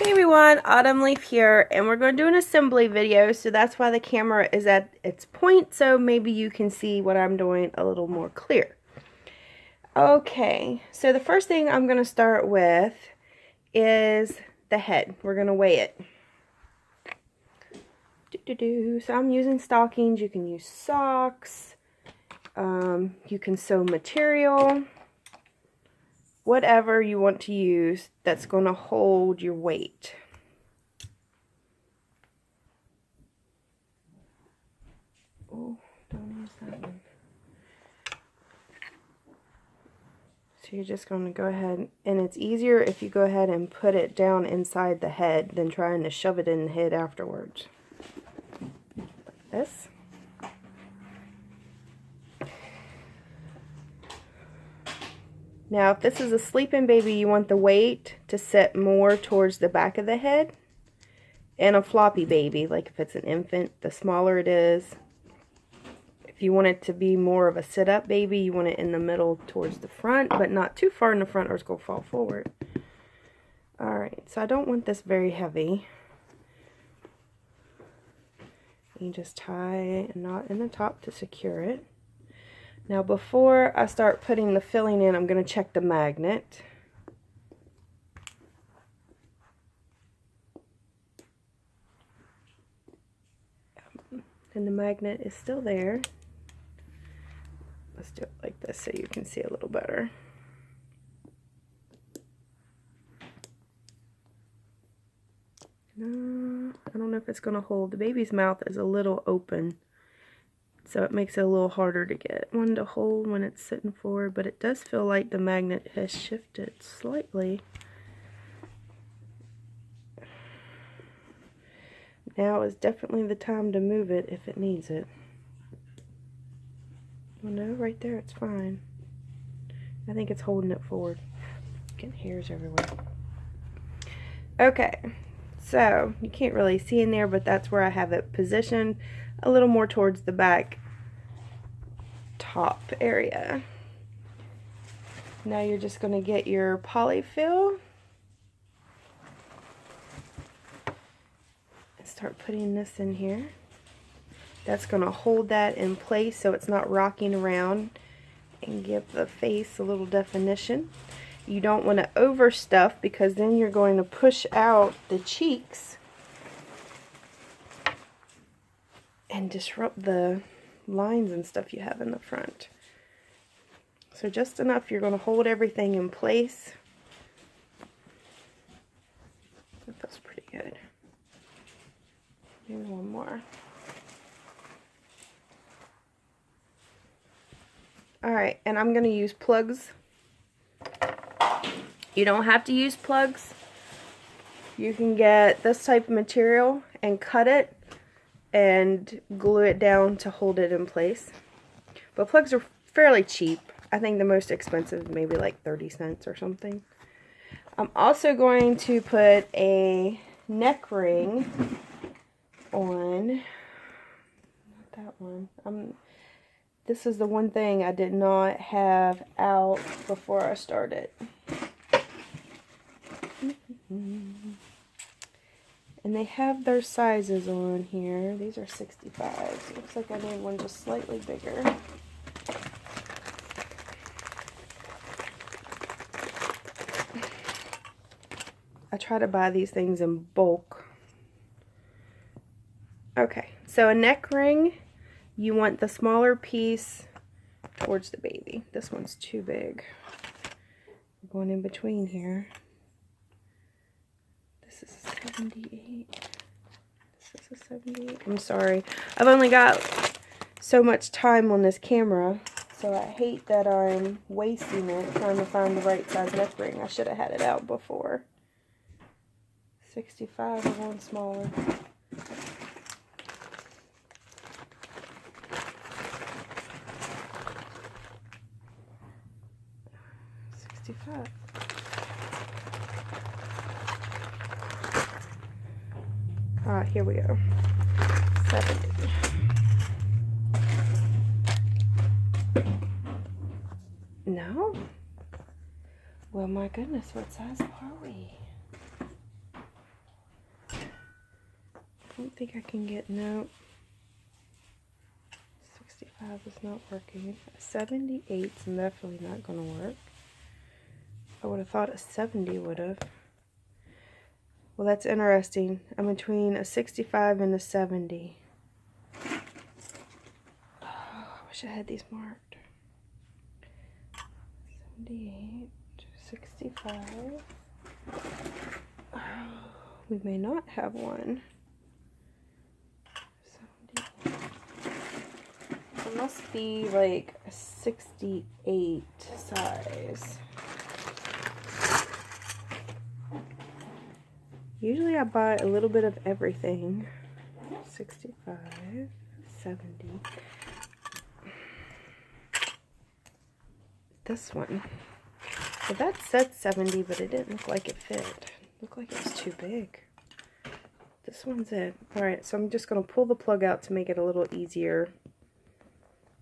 Hey everyone, Autumn Leaf here, and we're going to do an assembly video, so that's why the camera is at its point, so maybe you can see what I'm doing a little more clear. Okay, so the first thing I'm going to start with is the head. We're going to weigh it. So I'm using stockings. You can use socks. You can sew material. Whatever you want to use that's going to hold your weight. Oh, don't use that one. So you're just going to go ahead, and it's easier if you go ahead and put it down inside the head than trying to shove it in the head afterwards. Like this. Now, if this is a sleeping baby, you want the weight to sit more towards the back of the head. And a floppy baby, like if it's an infant, the smaller it is. If you want it to be more of a sit-up baby, you want it in the middle towards the front, but not too far in the front or it's going to fall forward. Alright, so I don't want this very heavy. You just tie a knot in the top to secure it. Now before I start putting the filling in, I'm going to check the magnet. And the magnet is still there. Let's do it like this so you can see a little better. No, I don't know if it's going to hold. The baby's mouth is a little open, so it makes it a little harder to get one to hold when it's sitting forward, but it does feel like the magnet has shifted slightly. Now is definitely the time to move it if it needs it. Well, no, right there it's fine. I think it's holding it forward. Getting hairs everywhere. Okay, so you can't really see in there, but that's where I have it positioned a little more towards the back top area. Now you're just going to get your polyfill and start putting this in here. That's going to hold that in place so it's not rocking around and give the face a little definition. You don't want to overstuff because then you're going to push out the cheeks and disrupt the lines and stuff you have in the front. So just enough, you're going to hold everything in place. That feels pretty good. Maybe one more. Alright, and I'm going to use plugs. You don't have to use plugs. You can get this type of material and cut it and glue it down to hold it in place. But plugs are fairly cheap. I think the most expensive maybe like 30 cents or something. I'm also going to put a neck ring on. Not that one. This is the one thing I did not have out before I started. And they have their sizes on here. These are 65. So it looks like I need one just slightly bigger. I try to buy these things in bulk. Okay, so a neck ring, you want the smaller piece towards the baby. This one's too big. I'm going in between here. This is a 78. This is a 78. I'm sorry. I've only got so much time on this camera, so I hate that I'm wasting it trying to find the right size neck ring. I should have had it out before. 65 or one smaller. Here we go. 70. No? Well, my goodness, what size are we? don't think I can get, no. 65 is not working. 78 is definitely not going to work. I would have thought a 70 would have. Well, that's interesting. I'm between a 65 and a 70. Oh, I wish I had these marked. 78, 65. Oh, we may not have one. 78. It must be like a 68 size. Usually I buy a little bit of everything. 65, 70. This one. So that said 70, but it didn't look like it fit. It looked like it was too big. This one's it. Alright, so I'm just going to pull the plug out to make it a little easier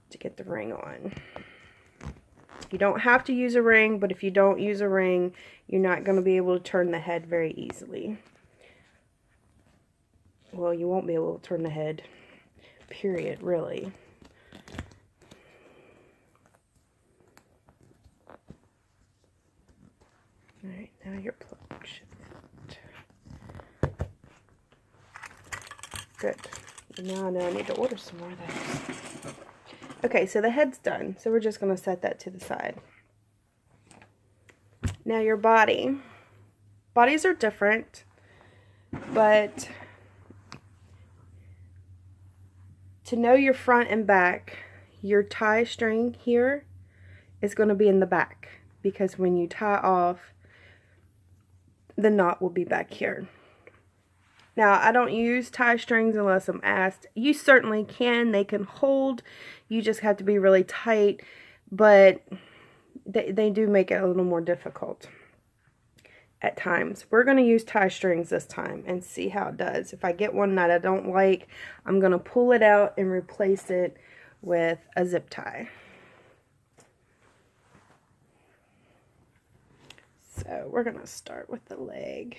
to get the ring on. You don't have to use a ring, but if you don't use a ring, you're not going to be able to turn the head very easily. Well, you won't be able to turn the head, period, really. Alright, now your plug should fit. Good. Now I know I need to order some more of those. Okay, so the head's done. So we're just going to set that to the side. Now your body. Bodies are different, but to know your front and back, your tie string here is going to be in the back, because when you tie off, the knot will be back here. Now, I don't use tie strings unless I'm asked. You certainly can. They can hold. You just have to be really tight, but they do make it a little more difficult at times. We're going to use tie strings this time and see how it does. If I get one that I don't like, I'm going to pull it out and replace it with a zip tie. So we're going to start with the leg.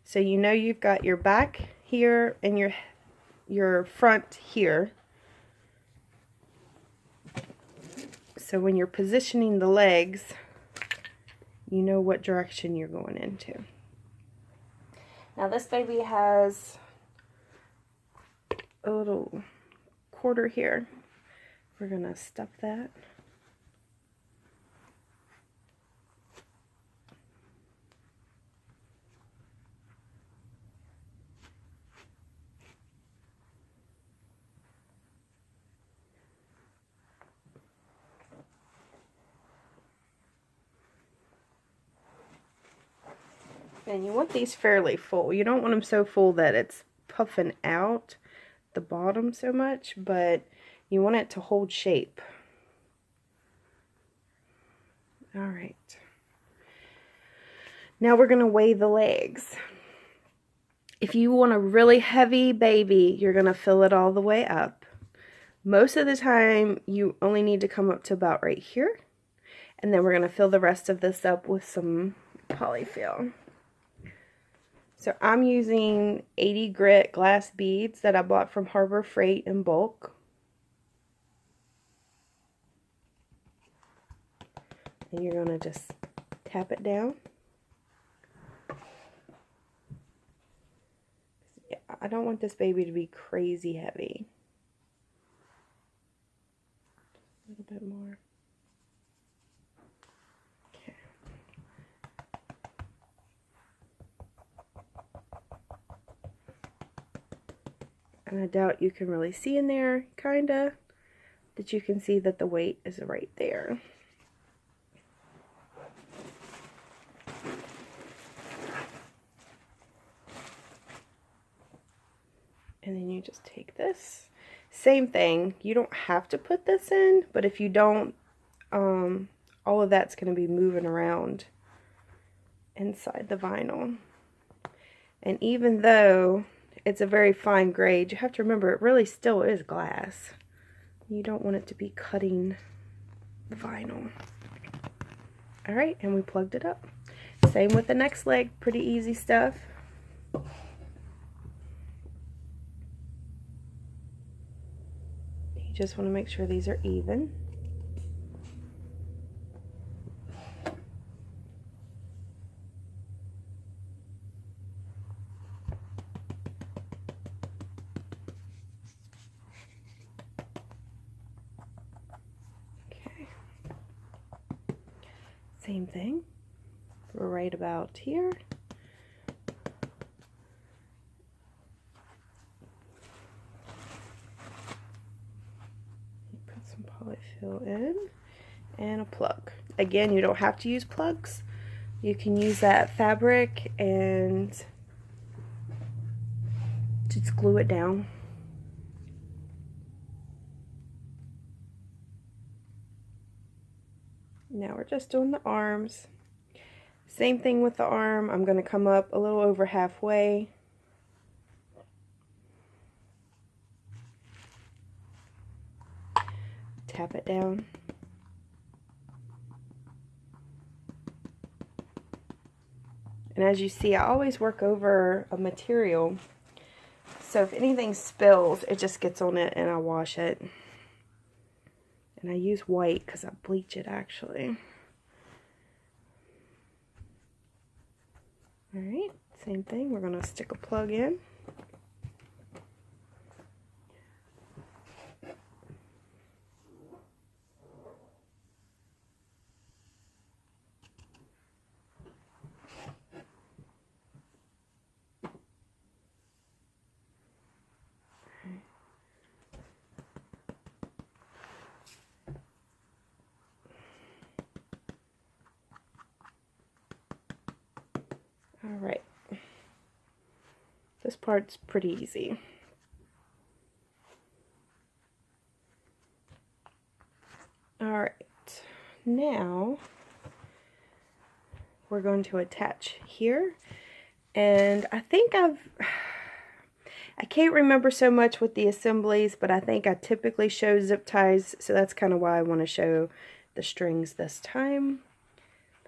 So you know you've got your back here and your front here. So when you're positioning the legs, you know what direction you're going into. Now this baby has a little quarter here. We're going to stuff that. And you want these fairly full. You don't want them so full that it's puffing out the bottom so much, but you want it to hold shape. Alright. Now we're going to weigh the legs. If you want a really heavy baby, you're going to fill it all the way up. Most of the time, you only need to come up to about right here. And then we're going to fill the rest of this up with some polyfill. So I'm using 80 grit glass beads that I bought from Harbor Freight in bulk. And you're going to just tap it down. I don't want this baby to be crazy heavy. A little bit more. And I doubt you can really see in there, kinda, that you can see that the weight is right there. And then you just take this. Same thing, you don't have to put this in, but if you don't, all of that's going to be moving around inside the vinyl. And even though it's a very fine grade, you have to remember it really still is glass. You don't want it to be cutting the vinyl. Alright, and we plugged it up. Same with the next leg, pretty easy stuff. just want to make sure these are even. Okay. Same thing. We're right about here. Put some polyfill in and a plug. Again, you don't have to use plugs. You can use that fabric and just glue it down. Now we're just doing the arms. Same thing with the arm. I'm going to come up a little over halfway. Tap it down. And as you see, I always work over a material. So if anything spills, it just gets on it and I wash it. And I use white because I bleach it actually. Alright, same thing. We're going to stick a plug in. Alright, this part's pretty easy. Alright, now we're going to attach here, and I can't remember so much with the assemblies, but I think I typically show zip ties, so that's kind of why I want to show the strings this time.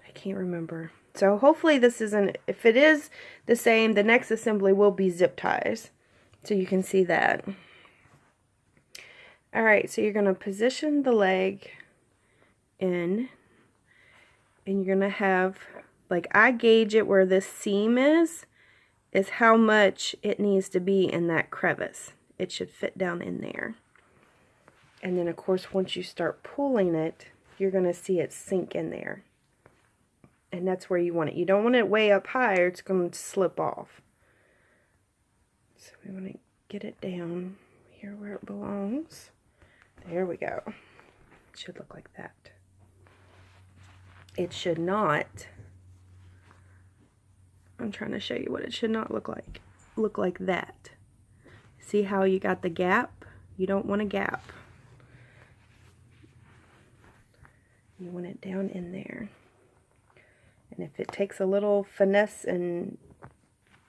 I can't remember. So hopefully this isn't, if it is the same, the next assembly will be zip ties. So you can see that. Alright, so you're going to position the leg in, and you're going to have, like I gauge it where this seam is how much it needs to be in that crevice. It should fit down in there. And then of course once you start pulling it, you're going to see it sink in there. And that's where you want it. You don't want it way up high or it's going to slip off. So we want to get it down here where it belongs. There we go. It should look like that. It should not. I'm trying to show you what it should not look like. Look like that. See how you got the gap? You don't want a gap. You want it down in there. And if it takes a little finesse and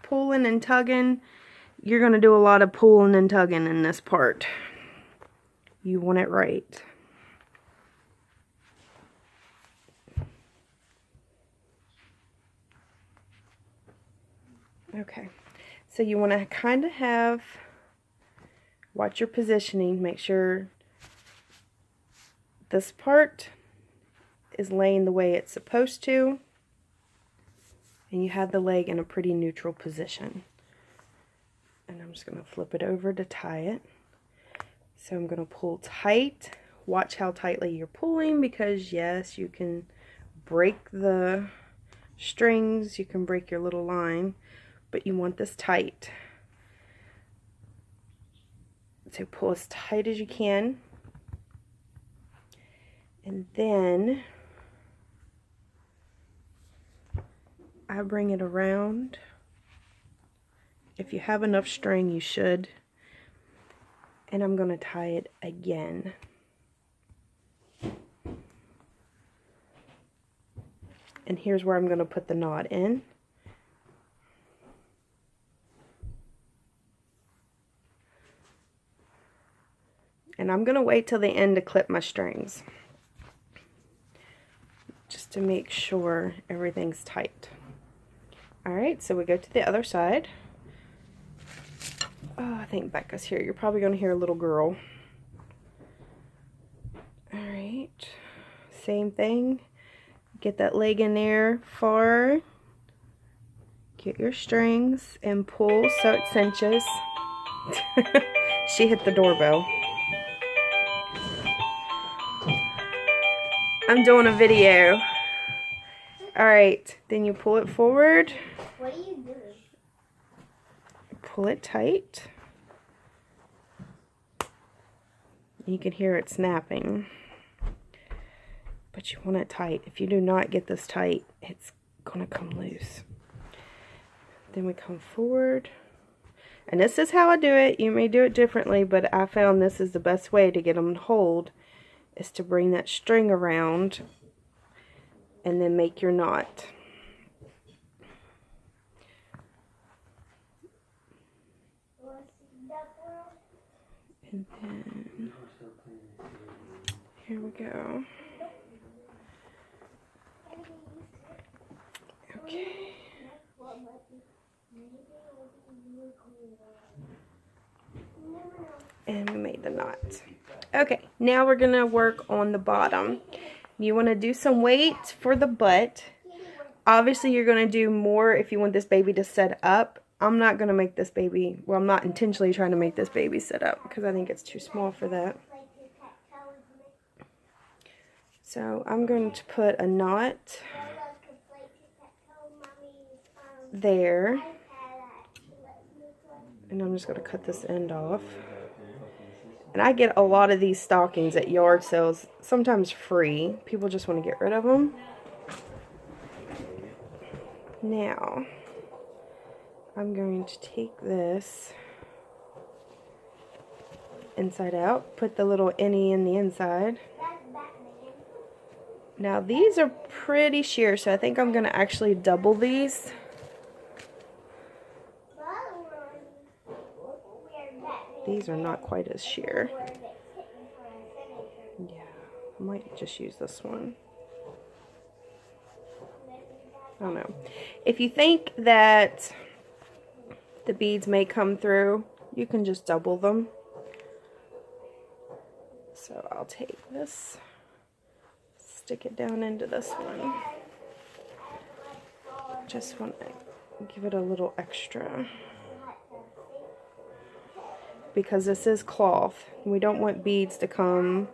pulling and tugging, you're going to do a lot of pulling and tugging in this part. You want it right. Okay, so you want to kind of have, watch your positioning, make sure this part is laying the way it's supposed to. And you have the leg in a pretty neutral position. And I'm just going to flip it over to tie it. So I'm going to pull tight. Watch how tightly you're pulling, because yes, you can break the strings, you can break your little line, but you want this tight. So pull as tight as you can. And then I bring it around. If you have enough string, you should. And I'm going to tie it again. And here's where I'm going to put the knot in. And I'm going to wait till the end to clip my strings, just to make sure everything's tight. Alright, so we go to the other side. Oh, I think Becca's here. You're probably going to hear a little girl. Alright, same thing. Get that leg in there far. Get your strings and pull so it cinches. She hit the doorbell. I'm doing a video. Alright, then you pull it forward. What are you doing? Pull it tight. You can hear it snapping. But you want it tight. If you do not get this tight, it's going to come loose. Then we come forward. And this is how I do it. You may do it differently, but I found this is the best way to get them to hold, is to bring that string around and then make your knot. And then here we go. Okay. And we made the knot. Okay, now we're going to work on the bottom. You want to do some weight for the butt. Obviously, you're going to do more if you want this baby to set up. I'm not going to make this baby, well, I'm not intentionally trying to make this baby sit up because I think it's too small for that. So I'm going to put a knot there. And I'm just going to cut this end off. And I get a lot of these stockings at yard sales, sometimes free. People just want to get rid of them. Now, I'm going to take this inside out, put the little innie in the inside. Now these are pretty sheer, so I think I'm going to actually double these. These are not quite as sheer. Yeah, I might just use this one. I don't know. If you think that the beads may come through, you can just double them. So I'll take this, stick it down into this one. Just want to give it a little extra. Because this is cloth. We don't want beads to come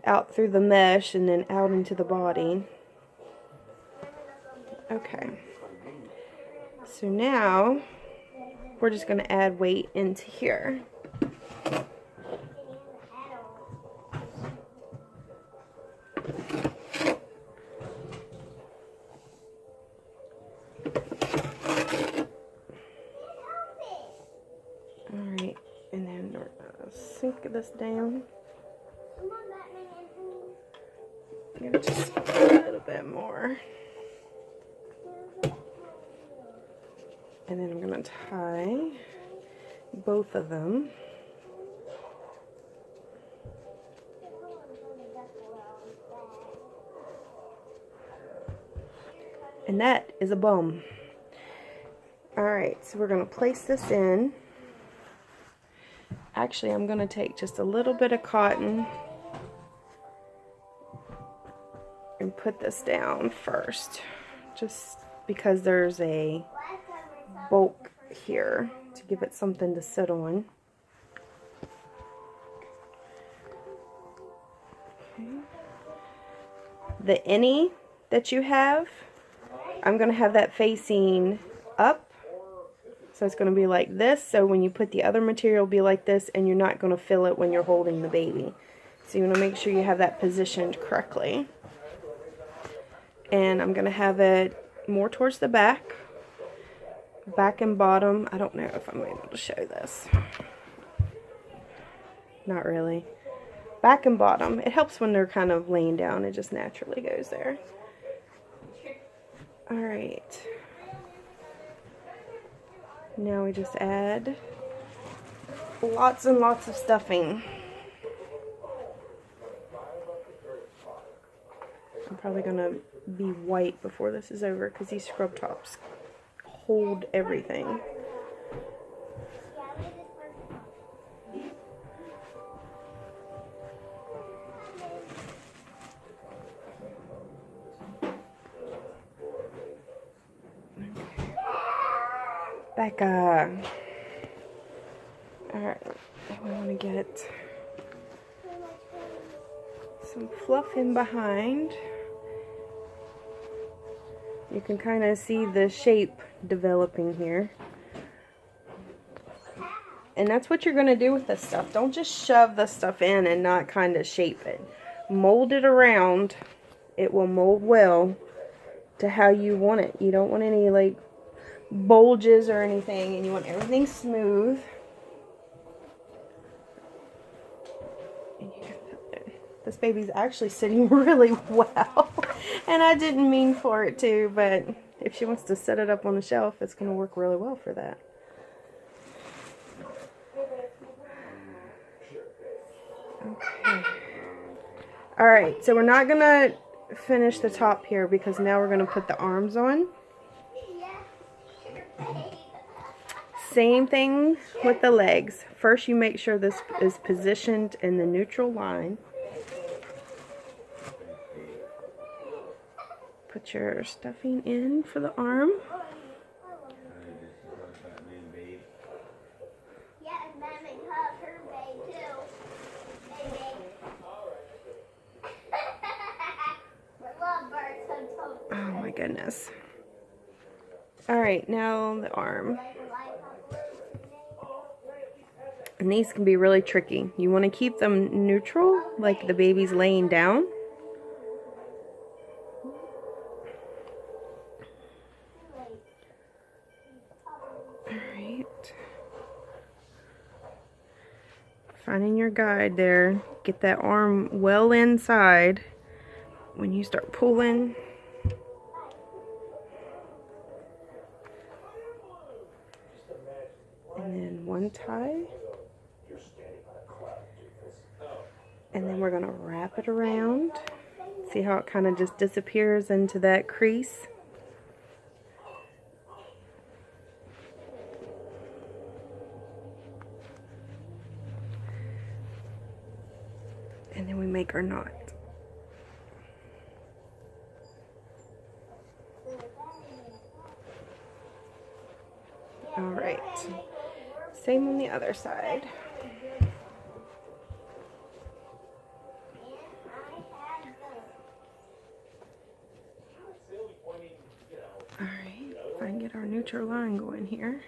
out through the mesh and then out into the body. Okay. So now we're just going to add weight into here. Alright, and then we're going to sink this down. Just a little bit more. And then I'm going to tie both of them. And that is a bum. Alright, so we're going to place this in. Actually, I'm going to take just a little bit of cotton and put this down first. Just because there's a bulk here to give it something to sit on. Okay. The innie that you have, I'm going to have that facing up. So it's going to be like this. So when you put the other material, it'll be like this, and you're not going to feel it when you're holding the baby. So you want to make sure you have that positioned correctly. And I'm going to have it more towards the back and bottom. I don't know if I'm able to show this. Not really. Back and bottom. It helps when they're kind of laying down. It just naturally goes there. Alright. Now we just add lots and lots of stuffing. I'm probably going to be white before this is over because these scrub tops hold everything. Becca. Alright, we want to get some fluff in behind. You can kind of see the shape developing here. And that's what you're going to do with this stuff. Don't just shove the stuff in and not kind of shape it. Mold it around. It will mold well to how you want it. You don't want any like bulges or anything, and you want everything smooth. This baby's actually sitting really well. And I didn't mean for it to, but if she wants to set it up on the shelf, it's going to work really well for that. Okay. Alright, so we're not going to finish the top here because now we're going to put the arms on. Same thing with the legs. First you make sure this is positioned in the neutral line. Put your stuffing in for the arm. Oh my goodness. Alright, now the arm. And these can be really tricky. You want to keep them neutral, like the baby's laying down. Alright. Finding your guide there. Get that arm well inside. When you start pulling, and then one tie, and then we're going to wrap it around. See how it kind of just disappears into that crease? And then we make our knot. Alright, same on the other side. Alright, if I can get our neutral line going here.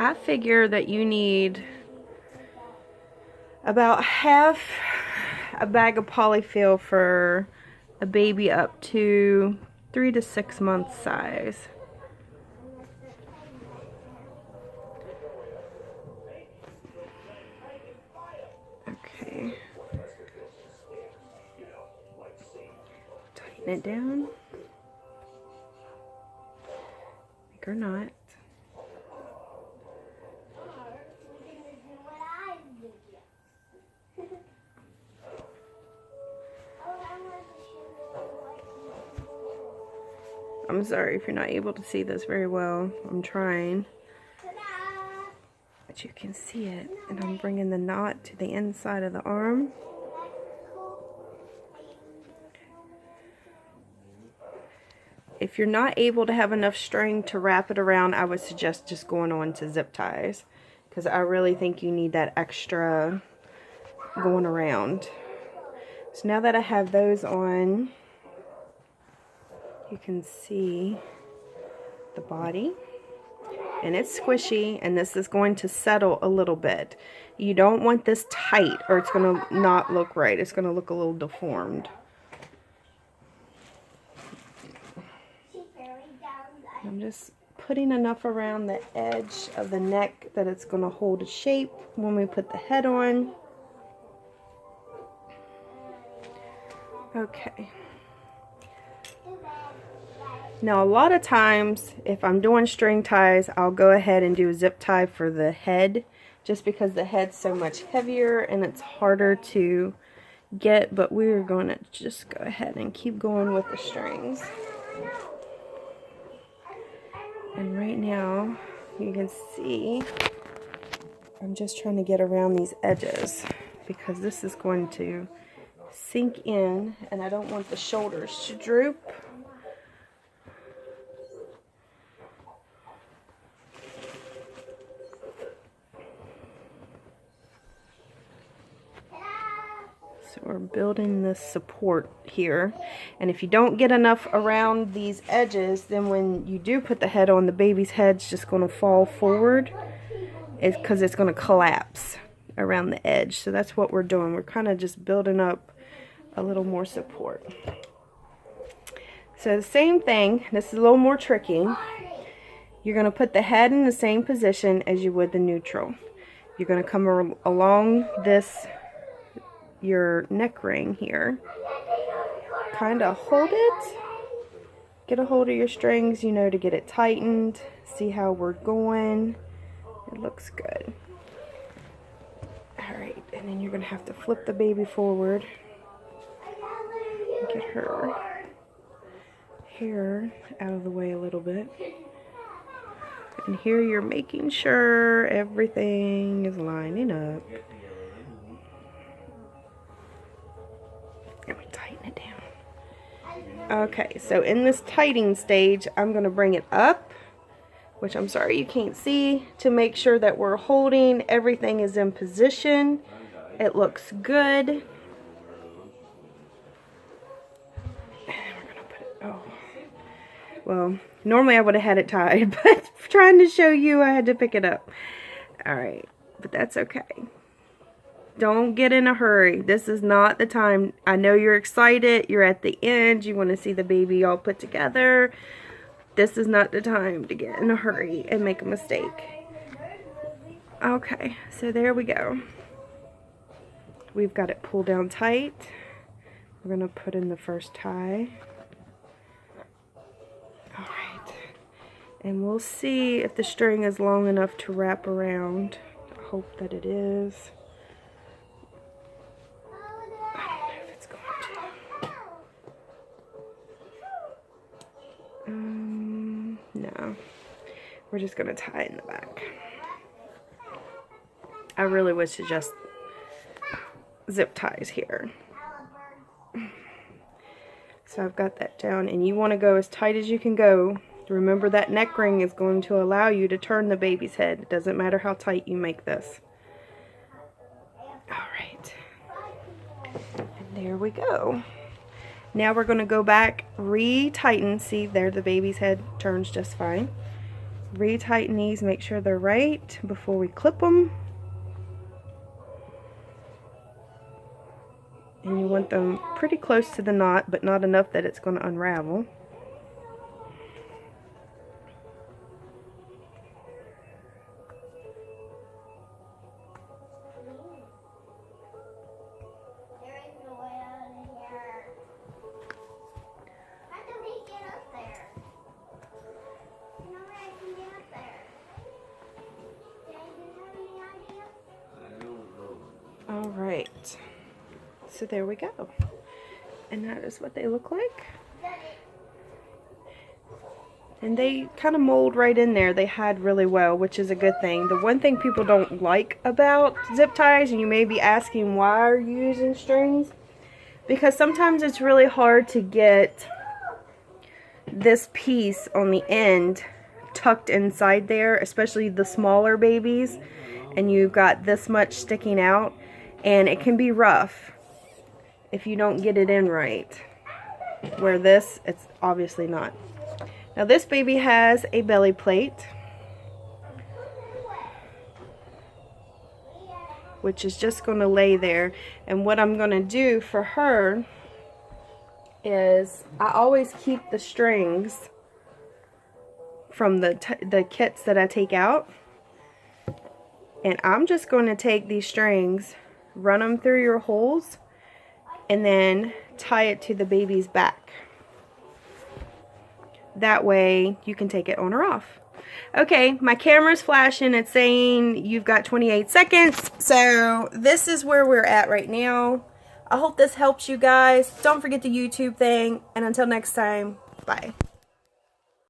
I figure that you need about half a bag of polyfill for a baby up to 3 to 6 months size. Okay. Tighten it down. Make her knot. I'm sorry if you're not able to see this very well. I'm trying. But you can see it. And I'm bringing the knot to the inside of the arm. If you're not able to have enough string to wrap it around, I would suggest just going on to zip ties. Because I really think you need that extra going around. So now that I have those on, you can see the body, and it's squishy, and this is going to settle a little bit. You don't want this tight or it's going to not look right. It's going to look a little deformed. I'm just putting enough around the edge of the neck that it's going to hold a shape when we put the head on. Okay. Now a lot of times if I'm doing string ties, I'll go ahead and do a zip tie for the head just because the head's so much heavier and it's harder to get, but we're going to just go ahead and keep going with the strings. And right now, you can see, I'm just trying to get around these edges because this is going to sink in and I don't want the shoulders to droop. So we're building this support here, and if you don't get enough around these edges, then when you do put the head on, the baby's head's just going to fall forward. It's because it's going to collapse around the edge. So that's what we're doing. We're kind of just building up a little more support. So the same thing, this is a little more tricky. You're going to put the head in the same position as you would the neutral. You're going to come along this, your neck ring here. Kind of hold it. Get a hold of your strings, you know, to get it tightened. See how we're going. It looks good. Alright, and then you're going to have to flip the baby forward. Get her hair out of the way a little bit. And here you're making sure everything is lining up. And we tighten it down. Okay, so in this tightening stage, I'm going to bring it up, which I'm sorry you can't see, to make sure that we're holding, everything is in position. It looks good. And we're going to put it, oh. Well, normally I would have had it tied, but trying to show you, I had to pick it up. Alright, but that's okay. Don't get in a hurry. This is not the time. I know you're excited. You're at the end. You want to see the baby all put together. This is not the time to get in a hurry and make a mistake. Okay, so there we go. We've got it pulled down tight. We're going to put in the first tie. Alright. And we'll see if the string is long enough to wrap around. I hope that it is. No, we're just going to tie it in the back. I really would suggest zip ties here. So I've got that down, and you want to go as tight as you can go. Remember that neck ring is going to allow you to turn the baby's head. It doesn't matter how tight you make this. Alright, and there we go. Now we're going to go back, re-tighten. See, there the baby's head turns just fine. Re-tighten these, make sure they're right before we clip them. And you want them pretty close to the knot, but not enough that it's going to unravel. Alright, so there we go, and that is what they look like, and they kind of mold right in there. They hide really well, which is a good thing. The one thing people don't like about zip ties, and you may be asking why are you using strings, because sometimes it's really hard to get this piece on the end tucked inside there, especially the smaller babies, and you've got this much sticking out. And it can be rough if you don't get it in right. Where this, it's obviously not. Now this baby has a belly plate, which is just going to lay there. And what I'm going to do for her is I always keep the strings from the kits that I take out. And I'm just going to take these strings, run them through your holes, and then tie it to the baby's back. That way you can take it on or off. Okay, my camera's flashing. It's saying you've got 28 seconds. So this is where we're at right now. I hope this helps you guys. Don't forget the YouTube thing. And until next time, bye.